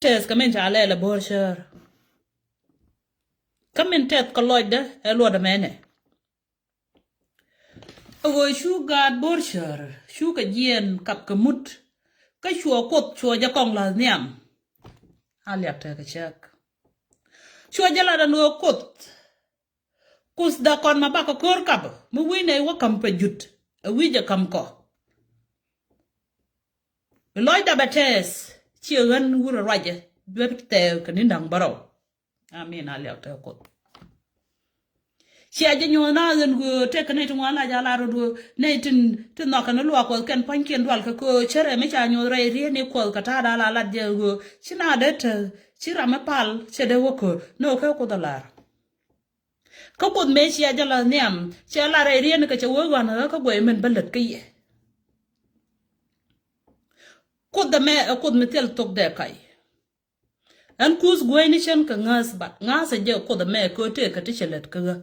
Tes kamen chale la borshar. Kamen tet koloide elo da mene. Ago shu gad borshar. Shu ka jien kap kamut. Ka shua kot shua jakong la niam. Aliak te ka chak. Shua jala da nuo kot. Kus da kon ma baka kor kap. Mu wine wa kam pa jut. A wija kam ko. Loida bates. Chia gan wura raja. Bebte ka nindang baro. Amin aliak te kot. Si aja nyona gan go tek ne tun wala jala ro ne tin no kan lo ko ken panken dwal ka ko chere me cha nyo re ri ne ko ka ta da la je go sina de te sira me pal che de wo ko no ka ko da lar ka ko me si aja la niam che la re ri ne ka che wo ga na ka go men balet ke ye ko me tel tok de kai an kus go ni chen ka ngas je ko da me ko te ka ti chelet ka ga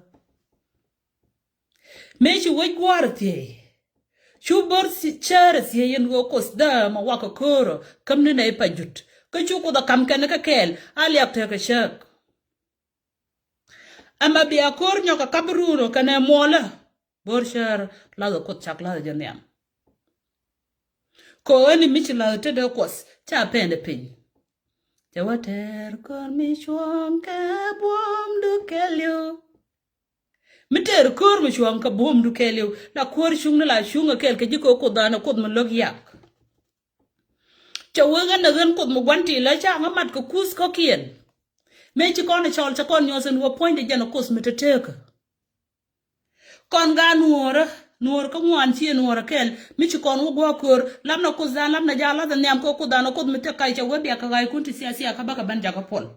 Meshi wai gwarte. Shu bor si chara si yen go kos da ma waka koro kam ne nay pajut. Ka chu ko da kam kan ka kel ali ak te ka shak. Ama bi akor nyoka kabruno kana mola. Bor shar la go kot chak la janyam. Ko ani michi la te de kos cha pende pin. Te water kon mi chwang ka bom du kelyo. Miter kur mi shuang ka bom du kelyo la kur shung la shung kel ke jiko ko dana ko mo log yak cha waga na gan ko mo gwanti la cha ngamat ko kus ko kien me chi kon chol cha kon nyosen wo point de jana kus miteteka kon ga nuora ko ngwan chi nuora kel mi chi kon wo go kur lam na kus da lam na jala da nyam ko dana ko miteka cha wabi ka ga kunti siasa ka baka banja ka pol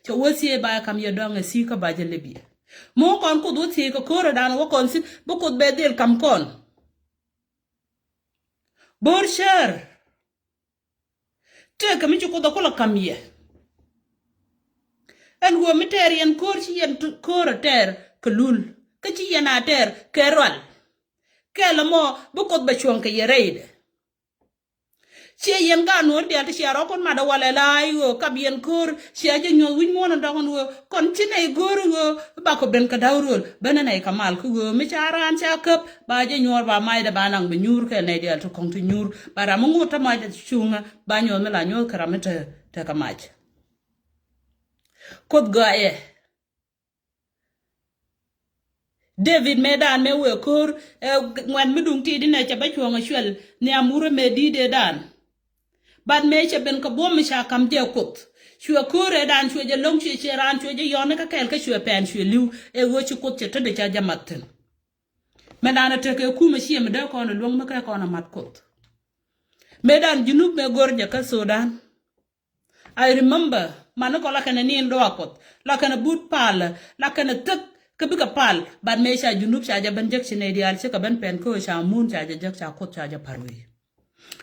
cha wosie ba kam ye donga si ka ba je lebi Mo kon ko do ti ko kora dan wo kon sin bu ko be del kam kon borshar te kam ci ko do ko la kam ye en wo mi ter yen kor ci yen kora ter ko lul ka ci yana ter kerol kala mo bu ko be chon ka ye reide Che yen ga nur dia ti sharo kon ma da wala la yo kab yen kor she aja nyo win mo na da kon kon ti nei gor go ba ko ben ka dawrol ben nei kamal ku go mi charan cha kap ba je nyor ba mai da banang be nyur ke nei dia to kon ti nyur ba ra mo ngota ma da chunga ba nyo me la nyo karamete te kamaj kod ga e David medan me we kor ngwan mi dung ti di na cha ba chunga shwel ne amure me di de dan Bad meche ben ka bom sha kam de kot. Shua kore dan shua je long shua ran shua je yon ka kel ka shua pen shua liu e wo chi kot che tade cha jamaten. Medana te ke ku me shi me de ko na long me ka ko na mat kot. Medan junub me gorja ka Sudan. I remember man ko la kana ni ndo kot. La kana but pal, la kana tek ka bi ka pal bad me sha junub sha ja ben jek chine dial che ka ben pen ko sha mun cha ja jek cha kot cha ja parwe.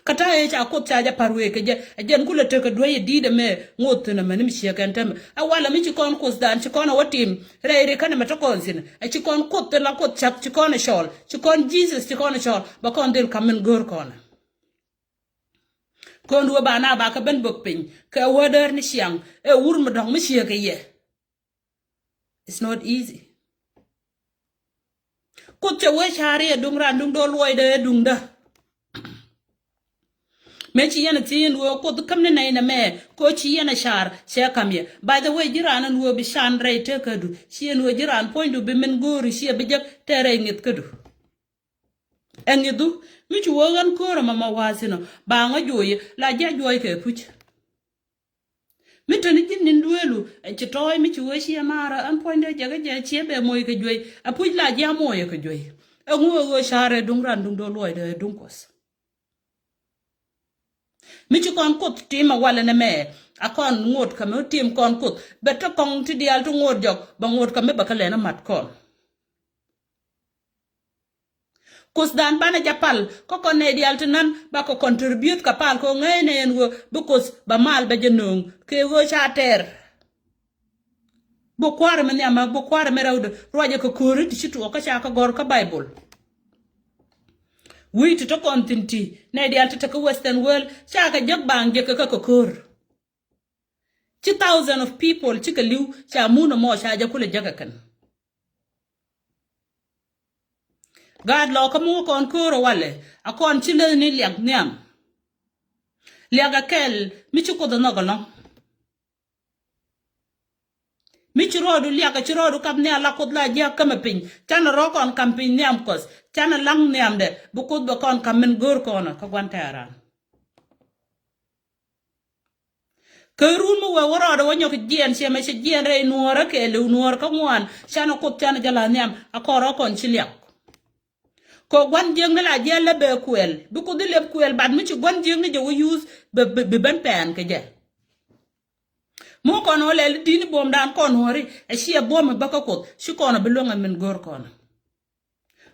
Kata e cha kot cha ja parwe ke je jen kula te ka doye dide me ngot na me mi shi kan tem awala mi chi kon kos dan chi kon watim re kana me to kon sin e chi kon kot la kot chak chi kon shol chi kon Jesus chi kon shol ba kon del kamen gor kon kon wo ba na ba ka ben bok pin ka wader ni siang e wur mu dong mi shi ke ye it's not easy kot che we chari dung ran dung do loy de dung da Me chi yana tin wo ko kam ne na me ko chi yana shar she kamye by the way jiran wo bi shan re te kadu chi no jiran point do bi men gori she bi jak tere ngit kadu engidu mi chi wo gan ko mama wasino ba nga joye la ja joy ke puch mi to ni jin ndwelu chi toy mi chi wo she mara an point de jaga je che be moy ke joy a puch la ja moy ke joy e ngo go share dung ran dung do loy de dung kos Mi chi kon kot tim wala na me akon ngot ka me tim kon kot beto kong ti dial to ngot jok ba ngot ka me ba kale na mat kon kus dan bana japal ko kon ne dial to nan ba ko contribute ka pal ko ngay ne en wo bu kus ba mal ba jenong ke wo chater bo kwar me nyama bo kwar me rawde roje ko kori ti chitu ka cha ka gor ka bible We to talk on tinti, na di alta ka Western world, shaka jog bang jeka ka kokor. chi thousand of people chi ka liu cha mu no mo cha ja kula jaga kan God lo ka mu kon kuro wale a kon chi le ni liak nyam liaga kel mi chi ko do no galon mi chirodu liaka chirodu kap ne ala kod la ja kama pin tana ro kon kam pin niam kos tana lang niam de bu kod ba kon kam men gor kono ka gwantara kerun mo wora do wonyo ke jien se me se jien re nuora ke le nuor ka ngwan chana kod tana jala niam akoro kon chiliak ko gwan jeng ne la jelle be kuel bu kod le kuel bad mi chi gwan jeng ne je wo use be ben pen ke je mo kono le dini bom dan kon hori e shia bom baka kot shi kono belonga min gor kono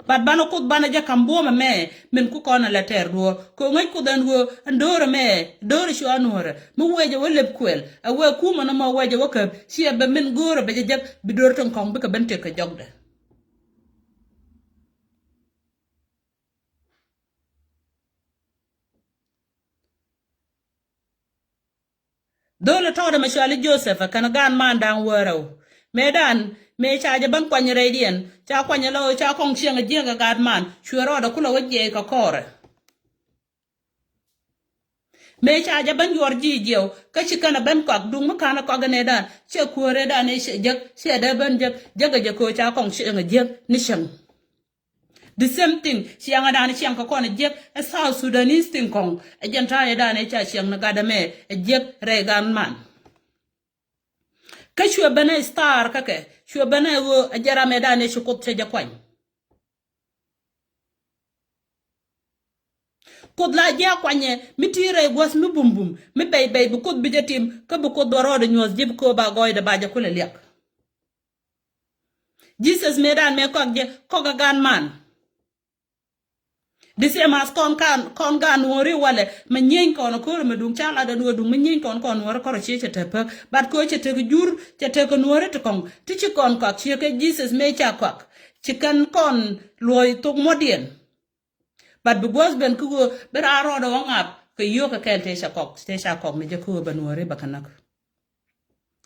bad bana kot bana ja kam bom me min ku kono la ter do ko ngai ko dan go ndore me dore shu anore mo weje wo leb kwel a we ku mo no mo weje wo kab shia be min gor be ja bi dor ton kon be ka bente ka jogde dole tawda ma shali Joseph kana gan man dan woro medan me chaje ban kwany redien cha kwany lo cha kong chieng jenga gad man chwero da kula waje ka kore me chaje ban yor jijew ka chikana ban kwak dung makana ko gane dan che kore dan e jeg se da ban jeg jaga je ko cha kong chieng jeg ni shang the same thing chiang dan chiang ka kona jeg a South Sudanese thing kong e jenta e dan e cha chiang na gada me e jeg re gan man ka shwe bana star kake shwe bana wo ajara medane shukot se jakwany kod la ja kwanye mitire gwas mi bumbum mi bay bu kod bijatim ka bu kod dorode nyos jib ko ba goyde ba ja kula liak Jesus medan me ko ga gan man dise mas kon gan wori wale ma nyen kon ko me dum chala da do dum nyen kon wori ko che che tepe bat ko che te jur che te ko wori to kon ti chi kon ko che ke Jesus me cha kwak chi kan kon loy to modien bat bu gos ben ko bera ro do ngap ko yo ka kel te sha kok me je ko ban wori bakanak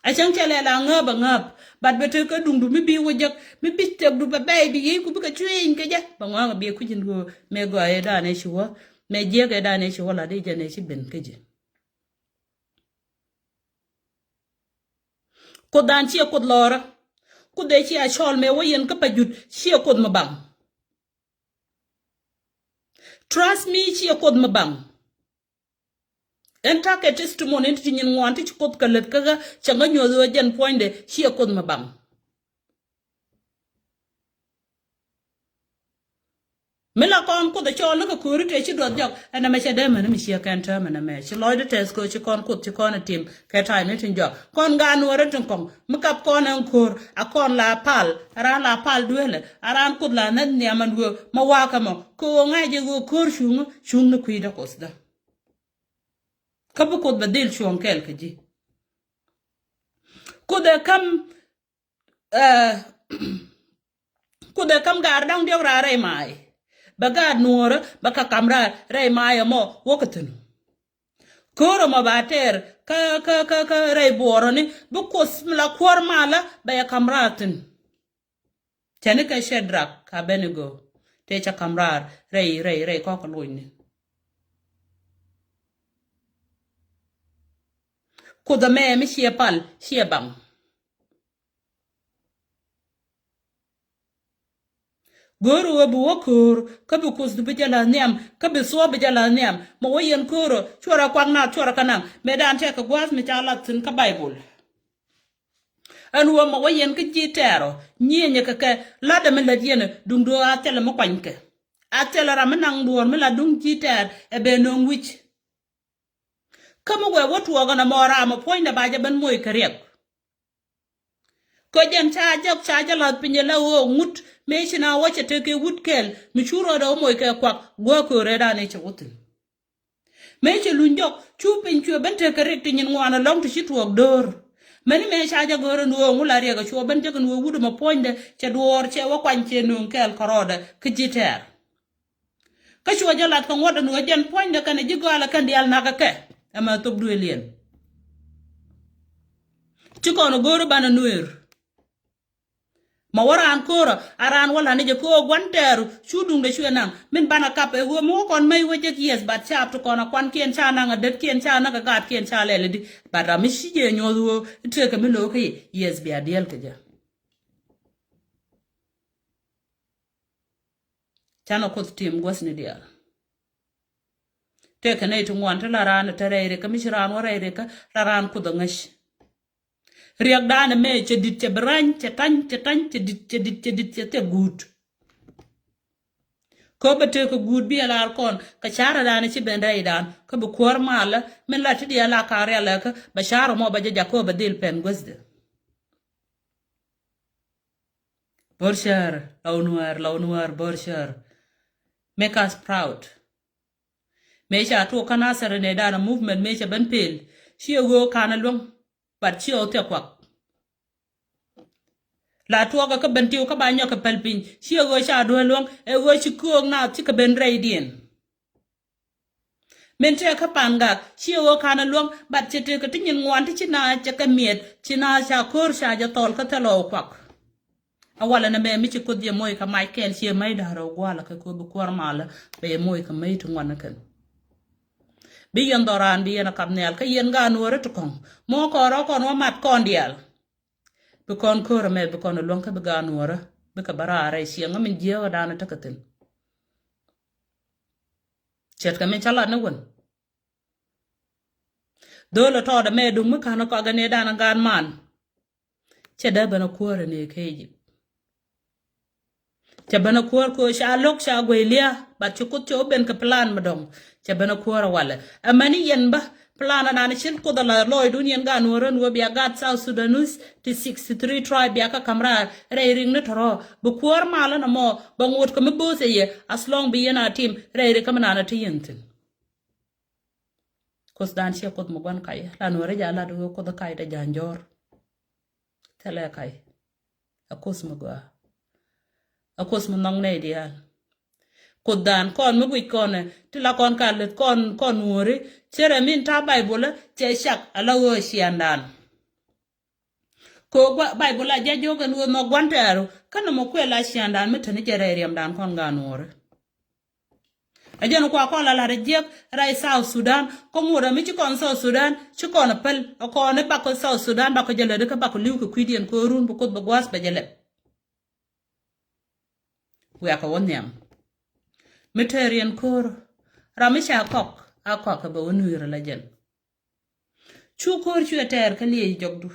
a chang chele la ngab bat bete ka dung du mi bi wojak mi bi tek du ba bay bi yi ku bi ka chuin ke ja ba nga bi ku jin go me go ay da ne shuwa me je ga da ne shuwa la de je ne shi ben ke je ko dan chi ko lora ku de chi a chol me wo yen ka pa jut chi ko ma bang trust me chi ko ma bang enta ke testimony enti nyin ngwanti ci kod kalet kaga changa nyozo jen poinde chi kod ma bang mela kon ko de cholo ko kurite ci do jok ana me chede man mi chi kan ta man me ci loide tes ko ci kon kod ci kon tim ke tay ne tin jok kon gan wore tin kon mu kap kon en kur a kon la pal ara la pal duele aran kod la nan ni aman go ma waka mo ko ngaje go kur shung ne kuida kosda kabu kod badil chuon kel kaji kude kam gar dang dio ra re mai baga nuora baka kamra re mai mo wokatun koro ma bater ka re boroni bu kos mla kwar mala ba ya kamratin tani ka shedrak ka benego te cha kamrar re ko ko loini kuda me mi shie pal shie bang goro wabu wakur kabu kus du bijala niam kabu so bijala niam mo wayen koro chora kwang na chora kanang medan te ka gwas mi chala tin ka bible an wo mo wayen ka jitero nyenye ka lada me ladien dung do atele mo kwanke atele ramanang duor me la dung jiter e be no wich kama we watu wagana mora ma poinda baje ban moy kariek ko jen cha la pinye la wo ngut me china wache teke wut kel mi churo da moy ke kwak go ko reda ne che wutin me che lunjok chu pin chu ban te kariek tin ngwana long to chitwok dor mani me cha ja goro no ngula re ga chu ban te no wudu ma poinda che dor che wa kwan che no kel koroda kijiter ka chu ja la kan wada no jen poinda kan ji gala kan dial na ka ke ama top duelien ci kono goro bana nuer ma waran kora aran wala ne je ko gwanteru chudung de chuenang min bana kap e wo mo kon mai weje yes bat chap to kono kwan kien cha na ngadet kien cha na gat kien cha lele di bara mi shije nyodo te ka mi lo ke yes bi adiel ke ja chano ko tim gwas ni dia te ka ne to ngwan ta ran ta re ka mi shiran wa re ka ran ku do ngash riak dana me che dit che bran che tan che dit che te gut ko bete ko gut bi ala kon ka chara dana che ben dai dan ko bu kor mala men la ti ala ka re ala ka ba shara mo ba ja ko ba dil pen gosde borshar lawnwar borshar make us proud me cha to kana sare ne dana movement me cha ben pel shi go kana long but chi o te kwak la tuoga ka bentiu ka banyo ka palpin chi go sha do long e go chi ko na ti ka ben raidien men te ka panga chi go kana long but che te ka tin ngwan ti na cha ka miet chi na sha kor sha ja tol ka te lo kwak awala na me mi chi ko die moy ka mai ken chi mai da ro gwala ka ko bu kwar mala be moy ka mai tu ngwan kan bi yon doran bi yana kamnel ka yen ga nuore to kon mo ko ro kon wa mat kon dial bi kon ko me bi kon lon ka bi ga nuore bi ka barare si nga min je wa dana takatin chet ka min chala na won dole to da me du mu kana ko ga ne dana gan man che da bana ko ne keji che bana ko sha lok sha gwelia ba chukut cho ben ka plan madong che bana ko wala amani yen ba plana na chin ko da la loy dunien ga no ran wo bia gat South Sudanese ti 63 tribe bia ka kamra re ring ne toro bu kuor mala na mo ba ngot ko me bose ye as long bi yana team re ka mana na tiyentin kos dan she ko mo gon kay la no re ja la do ko da kay da janjor tele kay akos mo go akos mo nong ne dia kodan kon mu gwi kon ti la kon kalet kon wori chere min ta bible che shak ala wo shiandan ko bible ja jogan wo no gwantero kana mo kwela shiandan mitani jere riam dan kon ganore ajen ko la rejek rai South Sudan ko mura mi ci kon South Sudan ci kon pel ko ne ba ko South Sudan ba ko jele de ka ba ko liw ko kwidien ko run bu ko ba gwas ba jele we aka wonyam Meterian kor ramisha akok ba wonu la jen chu kor chu ter ka liye jogdu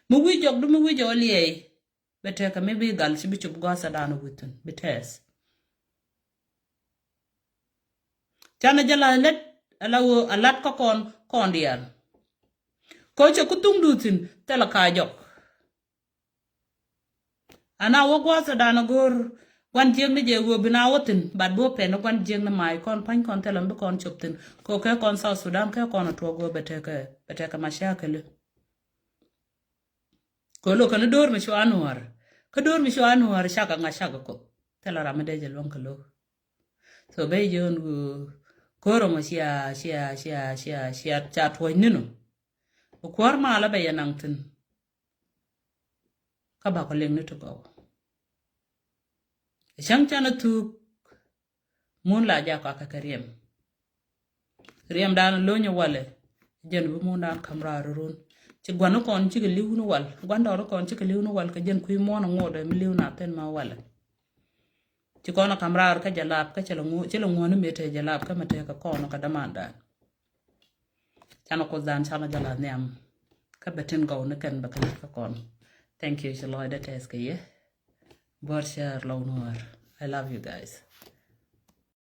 mu wi jogdu mu wi joliye bete ka me bi dal ci bi chub gosa danu wutun bites tana jala let alawo alat ko kon dial ko che kutung dutin tela ka jok ana wo gosa danu gor wan jeng ne je go bina wotin bad bo pe no wan jeng na mai kon pan kon telam be kon choptin ko ke kon South Sudan ke kon to go bete ka mashakal ko lo kan dor mi sho anwar ka dor mi sho anwar shaka nga shaka ko tela ramade je lon lo so be jon go koro mo sia cha to ninu ko kwar ma la be yanangtin ka ba ko leng ne to go Shang chana tu mun la ja ka kariem riem dan lo nyo wale jen bu mun dan kamra run ci gwanu kon ci liw nu wal gwando kon ci liw nu wal ka jen kuy mo na ngode mi liw na ten ma wale ci kono kamra ka jalab ka ci la ngonu mete jalab ka mate ka kono ka damanda chana ko dan chana jala neam ka beten gaw na kan ba ka kono thank you shaloy da teske ye Borshar Lawnwar. I love you guys.